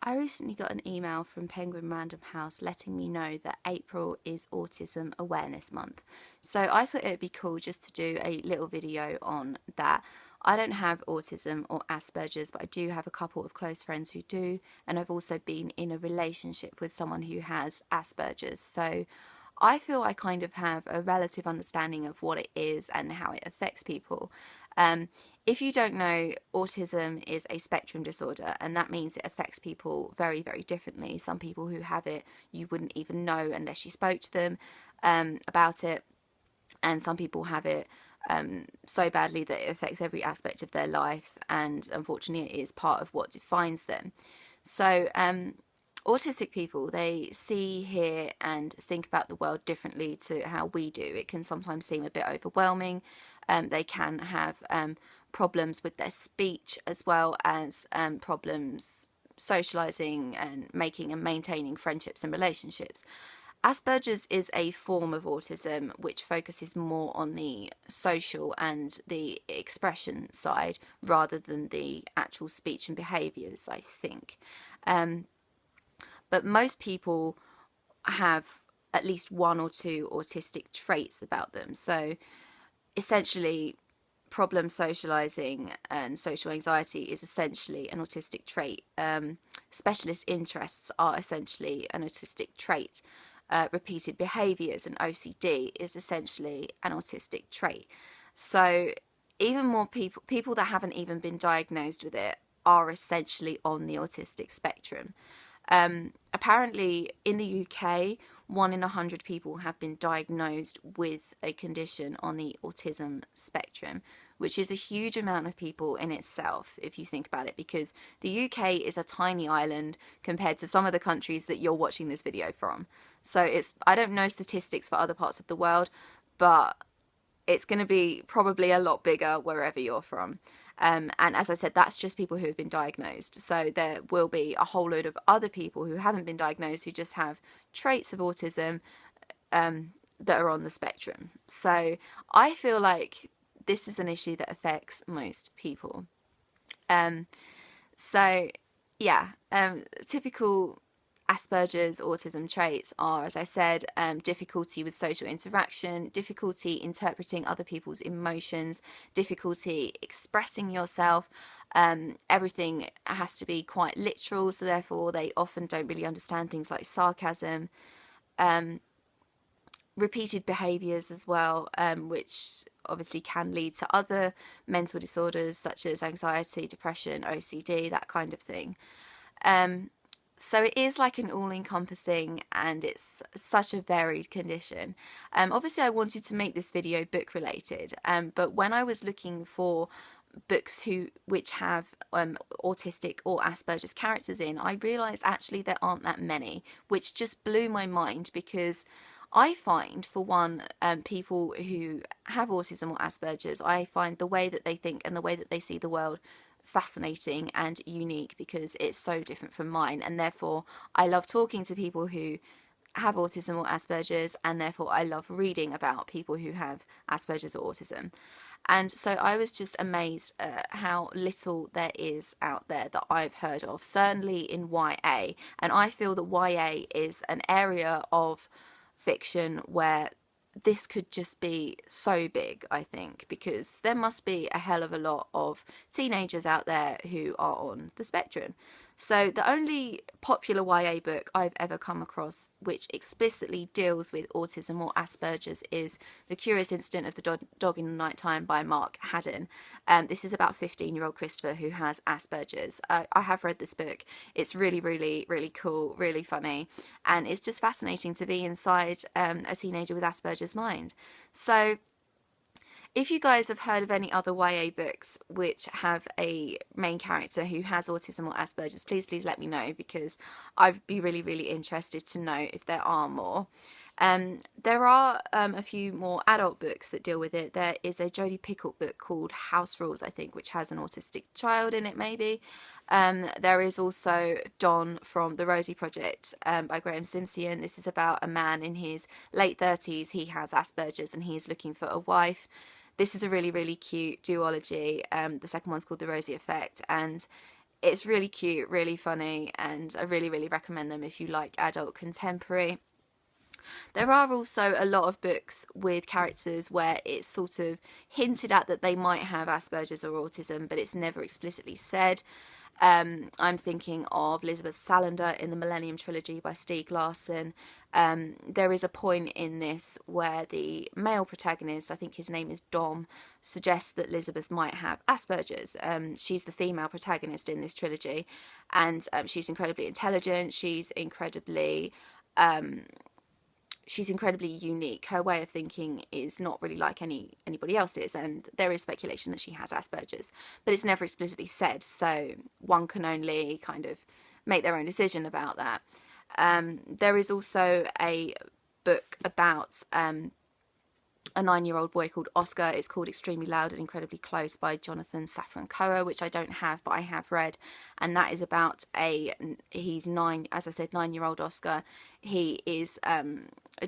I recently got an email from Penguin Random House letting me know that April is Autism Awareness Month. So I thought it would be cool just to do a little video on that. I don't have autism or Asperger's, but I do have a couple of close friends who do, and I've also been in a relationship with someone who has Asperger's. So I feel I kind of have a relative understanding of what it is and how it affects people. Um, if you don't know, autism is a spectrum disorder, and that means it affects people very, very differently. Some people who have it, you wouldn't even know unless you spoke to them about it, and some people have it so badly that it affects every aspect of their life, and unfortunately, it is part of what defines them. So, autistic people, they see, hear, and think about the world differently to how we do. It can sometimes seem a bit overwhelming. They can have problems with their speech as well as problems socializing and making and maintaining friendships and relationships. Asperger's is a form of autism which focuses more on the social and the expression side rather than the actual speech and behaviours, I think. But most people have at least one or two autistic traits about them. So essentially, problem socializing and social anxiety is essentially an autistic trait. Specialist interests are essentially an autistic trait. Repeated behaviors and OCD is essentially an autistic trait. So even more people that haven't even been diagnosed with it are essentially on the autistic spectrum. Apparently, in the UK, 1 in 100 people have been diagnosed with a condition on the autism spectrum, which is a huge amount of people in itself, if you think about it, because the UK is a tiny island compared to some of the countries that you're watching this video from. So I don't know statistics for other parts of the world, but it's going to be probably a lot bigger wherever you're from. And as I said, that's just people who have been diagnosed. So there will be a whole load of other people who haven't been diagnosed who just have traits of autism that are on the spectrum. So I feel like this is an issue that affects most people. So yeah, typical Asperger's autism traits are, as I said, difficulty with social interaction, difficulty interpreting other people's emotions, difficulty expressing yourself. Everything has to be quite literal, so therefore they often don't really understand things like sarcasm. Repeated behaviours as well, which obviously can lead to other mental disorders such as anxiety, depression, OCD, that kind of thing. So it is like an all-encompassing, and it's such a varied condition. Obviously I wanted to make this video book related, but when I was looking for books which have autistic or Asperger's characters in, I realised actually there aren't that many, which just blew my mind, because I find, for one, people who have autism or Asperger's, I find the way that they think and the way that they see the world fascinating and unique, because it's so different from mine, and therefore I love talking to people who have autism or Asperger's, and therefore I love reading about people who have Asperger's or autism. And so I was just amazed at how little there is out there that I've heard of, certainly in YA. And I feel that YA is an area of fiction where this could just be so big, I think, because there must be a hell of a lot of teenagers out there who are on the spectrum. So the only popular YA book I've ever come across which explicitly deals with autism or Asperger's is The Curious Incident of the Dog in the Nighttime by Mark Haddon. This is about 15-year-old Christopher who has Asperger's. I have read this book. It's really, really, really cool, really funny, and it's just fascinating to be inside a teenager with Asperger's mind. So if you guys have heard of any other YA books which have a main character who has autism or Asperger's, please let me know, because I'd be really, really interested to know if there are more. There are a few more adult books that deal with it. There is a Jodi Picoult book called House Rules, I think, which has an autistic child in it, maybe. There is also Don from The Rosie Project by Graham Simpson. This is about a man in his late 30s. He has Asperger's and he's looking for a wife. This is a really, really cute duology. The second one's called The Rosie Effect, and It's really cute, really funny, and I really, really recommend them if you like adult contemporary. There are also a lot of books with characters where it's sort of hinted at that they might have Asperger's or autism, but it's never explicitly said. I'm thinking of Elizabeth Salander in the Millennium Trilogy by Stieg Larsson. There is a point in this where the male protagonist, I think his name is Dom, suggests that Elizabeth might have Asperger's. She's the female protagonist in this trilogy, and she's incredibly intelligent. She's incredibly unique. Her way of thinking is not really like anybody else's, and there is speculation that she has Asperger's, but it's never explicitly said, so one can only kind of make their own decision about that. There is also a book about a 9-year-old boy called Oscar. It's called Extremely Loud and Incredibly Close by Jonathan Safran Foer, which I don't have, but I have read, and that is about he's 9, as I said, 9-year-old Oscar. He is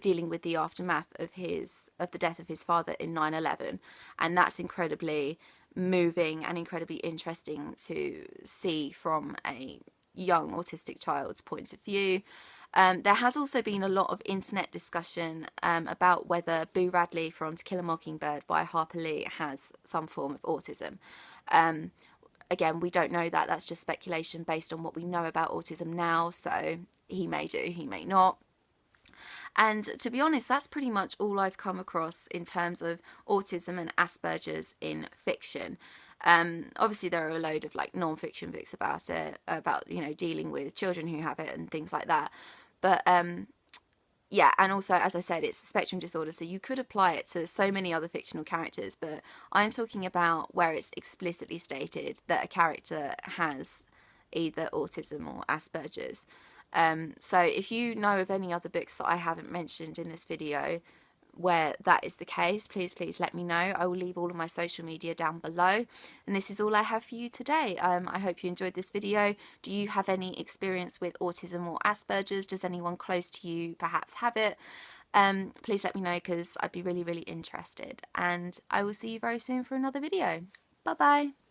dealing with the aftermath of the death of his father in 9/11, and that's incredibly moving and incredibly interesting to see from a young autistic child's point of view. There has also been a lot of internet discussion about whether Boo Radley from To Kill a Mockingbird by Harper Lee has some form of autism. Again, we don't know that. That's just speculation based on what we know about autism now. So he may do, he may not. And to be honest, that's pretty much all I've come across in terms of autism and Asperger's in fiction. Obviously there are a load of like non-fiction books about it, about, you know, dealing with children who have it and things like that. But yeah, and also, as I said, it's a spectrum disorder, so you could apply it to so many other fictional characters, but I'm talking about where it's explicitly stated that a character has either autism or Asperger's. So if you know of any other books that I haven't mentioned in this video where that is the case, please let me know. I will leave all of my social media down below, and this is all I have for you today. I hope you enjoyed this video. Do you have any experience with autism or Asperger's? Does anyone close to you perhaps have it? Please let me know, because I'd be really interested, and I will see you very soon for another video. Bye bye.